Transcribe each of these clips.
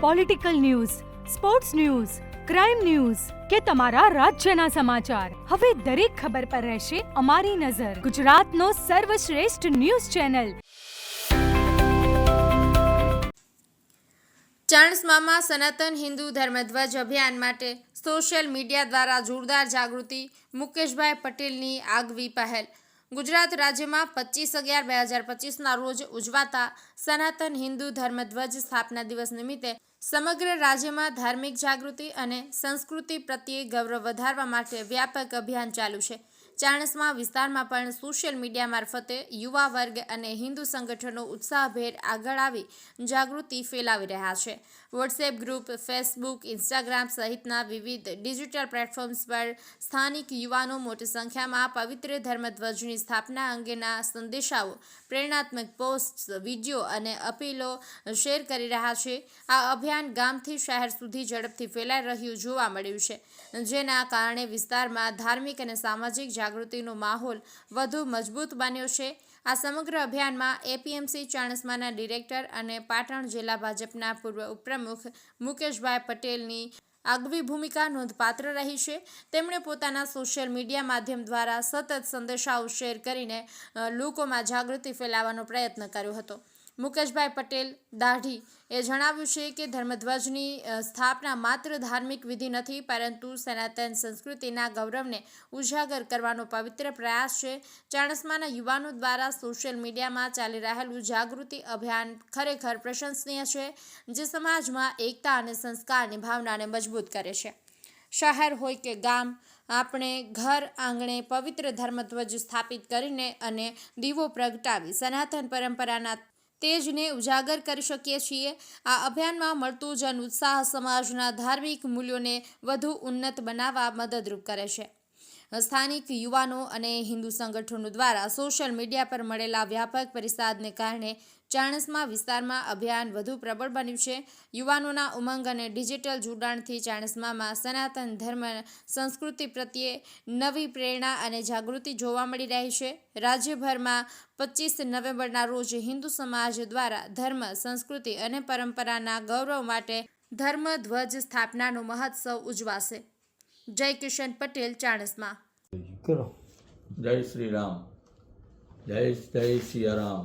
Political news, sports news, crime news કે તમારા રાજ્યના સમાચાર, હવે દરેક ખબર પર રહેશે અમારી નજર. ગુજરાતનો સર્વશ્રેષ્ઠ ન્યૂઝ ચેનલ. ચાણસ્મામાં સનાતન હિન્દુ ધર્મધ્વજ અભિયાન માટે સોશિયલ મીડિયા દ્વારા જોરદાર જાગૃતિ. મુકેશભાઈ પટેલની આગવી પહેલ. ગુજરાત રાજ્યમાં 25/11/2025ના રોજ ઉજવાતા સનાતન હિન્દુ ધર્મધ્વજ સ્થાપના દિવસ નિમિત્તે સમગ્ર રાજ્યમાં ધાર્મિક જાગૃતિ અને સંસ્કૃતિ પ્રત્યે ગૌરવ વધારવા માટે વ્યાપક અભિયાન ચાલુ છે. ચાણસ્મા વિસ્તારમાં પણ સોશિયલ મીડિયા મારફતે યુવા વર્ગ અને હિન્દુ સંગઠનો ઉત્સાહભેર આગળ આવી જાગૃતિ ફેલાવી રહ્યા છે. વોટ્સએપ ગ્રુપ, ફેસબુક, ઇન્સ્ટાગ્રામ સહિતના વિવિધ ડિજિટલ પ્લેટફોર્મ્સ પર સ્થાનિક યુવાનો મોટી સંખ્યામાં પવિત્ર ધર્મધ્વજની સ્થાપના અંગેના સંદેશાઓ, પ્રેરણાત્મક પોસ્ટ્સ, વિડીયો અને અપીલો શેર કરી રહ્યા છે. આ અભિયાન ગામથી શહેર સુધી ઝડપથી ફેલાઈ રહ્યું જોવા મળ્યું છે, જેના કારણે વિસ્તારમાં ધાર્મિક અને સામાજિક જાગૃતિનો માહોલ વધુ મજબૂત બન્યો છે. આ સમગ્ર અભિયાનમાં એપીએમસી ચાણસ્માના ડિરેક્ટર અને પાટણ જિલ્લા ભાજપના પૂર્વ ઉપપ્રમુખ મુકેશભાઈ પટેલની આગવી ભૂમિકા નોંધપાત્ર રહી છે. તેમણે પોતાના સોશિયલ મીડિયા માધ્યમ દ્વારા સતત સંદેશાઓ શેર કરીને લોકોમાં જાગૃતિ ફેલાવવાનો પ્રયત્ન કર્યો હતો. મુકેશભાઈ પટેલ દાઢી એ જણાવ્યું છે કે ધર્મધ્વજની સ્થાપના માત્ર ધાર્મિક વિધિ નથી, પરંતુ સનાતન સંસ્કૃતિના ગૌરવને ઉજાગર કરવાનો પવિત્ર પ્રયાસ છે. ચાણસ્માના યુવાનો દ્વારા સોશિયલ મીડિયામાં ચાલી રહેલું જાગૃતિ અભિયાન ખરેખર પ્રશંસનીય છે, જે સમાજમાં એકતા અને સંસ્કારની ભાવનાને મજબૂત કરે છે. શહેર હોય કે ગામ, આપણે ઘર આંગણે પવિત્ર ધર્મધ્વજ સ્થાપિત કરીને અને દીવો પ્રગટાવી સનાતન પરંપરાના તેજને ઉજાગર કરી શકીએ છીએ. આ અભિયાનમાં મળતો જન ઉત્સાહ સમાજના ધાર્મિક મૂલ્યોને વધુ ઉન્નત બનાવવા મદદરૂપ કરે છે. સ્થાનિક યુવાનો અને હિન્દુ સંગઠનો દ્વારા સોશિયલ મીડિયા પર મળેલા વ્યાપક પ્રતિસાદને કારણે ચાણસ્મા વિસ્તારમાં અભિયાન વધુ પ્રબળ બન્યું છે. યુવાનોના ઉમંગ અને ડિજિટલ જોડાણથી ચાણસ્મામાં સનાતન ધર્મ સંસ્કૃતિ પ્રત્યે નવી પ્રેરણા અને જાગૃતિ જોવા મળી રહી છે. રાજ્યભરમાં 25 નવેમ્બરના રોજ હિન્દુ સમાજ દ્વારા ધર્મ, સંસ્કૃતિ અને પરંપરાના ગૌરવ માટે ધર્મધ્વજ સ્થાપનાનો મહોત્સવ ઉજવાશે. જય કિશન પટેલ, ચાણસ્મા. જય શ્રી રામ, જય સિયારામ,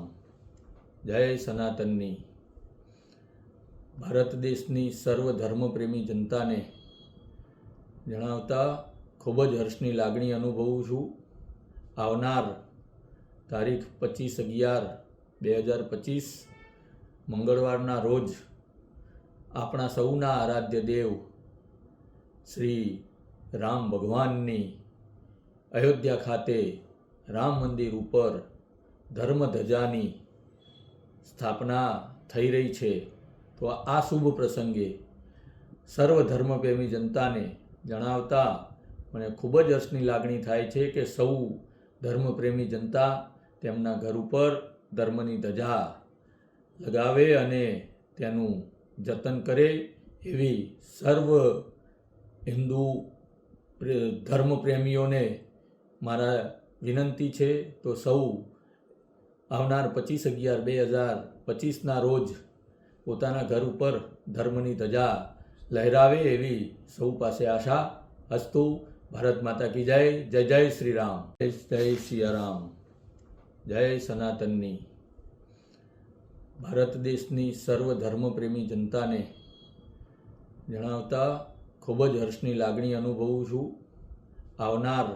જય સનાતનની. ભારત દેશની સર્વ ધર્મપ્રેમી જનતાને જણાવતા ખૂબ જ હર્ષની લાગણી અનુભવું છું. આવનાર તારીખ 25/11/2025 મંગળવારના રોજ આપણા સૌના આરાધ્ય દેવ શ્રી રામ ભગવાનની અયોધ્યા ખાતે રામ મંદિર ઉપર ધર્મધજાની સ્થાપના થઈ રહી છે. તો આ શુભ પ્રસંગે સર્વ ધર્મપ્રેમી જનતાને જણાવતા મને ખૂબ જ હર્ષની લાગણી થાય છે કે સૌ ધર્મપ્રેમી જનતા તેમના ઘર ઉપર ધર્મની ધજા લગાવે અને તેનું જતન કરે, એવી સર્વ હિન્દુ ધર્મપ્રેમીઓને મારા વિનંતી છે. તો સૌ આવનાર 25/11/2025ના રોજ પોતાના ઘર ઉપર ધર્મની ધજા લહેરાવે એવી સૌ પાસે આશા. અસ્તુ. ભારત માતા કી જય. જય જય શ્રી રામ, જય સિયારામ, જય સનાતનની. ભારત દેશની સર્વ ધર્મપ્રેમી જનતાને જણાવતા ખૂબ જ હર્ષની લાગણી અનુભવું છું. આવનાર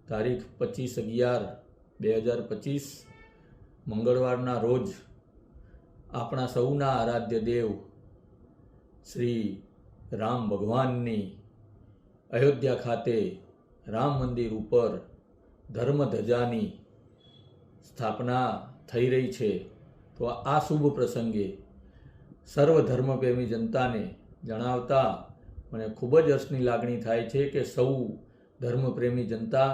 તારીખ 25/11/2025 મંગળવારના રોજ આપણા સૌના આરાધ્ય દેવ શ્રી રામ ભગવાનની અયોધ્યા ખાતે રામ મંદિર ઉપર ધર્મધજાની સ્થાપના થઈ રહી છે. તો આ શુભ પ્રસંગે સર્વ ધર્મપ્રેમી જનતાને જણાવતા મને ખૂબ જ હર્ષની લાગણી થાય છે કે સૌ ધર્મપ્રેમી જનતા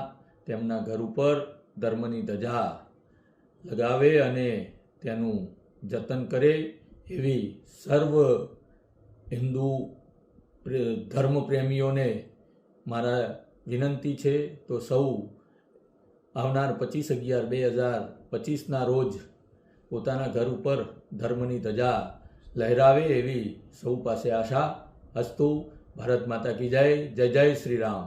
તેમના ઘર ઉપર ધર્મની ધજા લગાવે અને તેનું જતન કરે, એવી સર્વ હિન્દુ ધર્મપ્રેમીઓને મારા વિનંતી છે. તો સૌ આવનાર 25/11/2025ના રોજ પોતાના ઘર ઉપર ધર્મની ધજા લહેરાવે એવી સૌ પાસે આશા. અસ્તુ ભારત માતા કી જય. જય જય શ્રી રામ.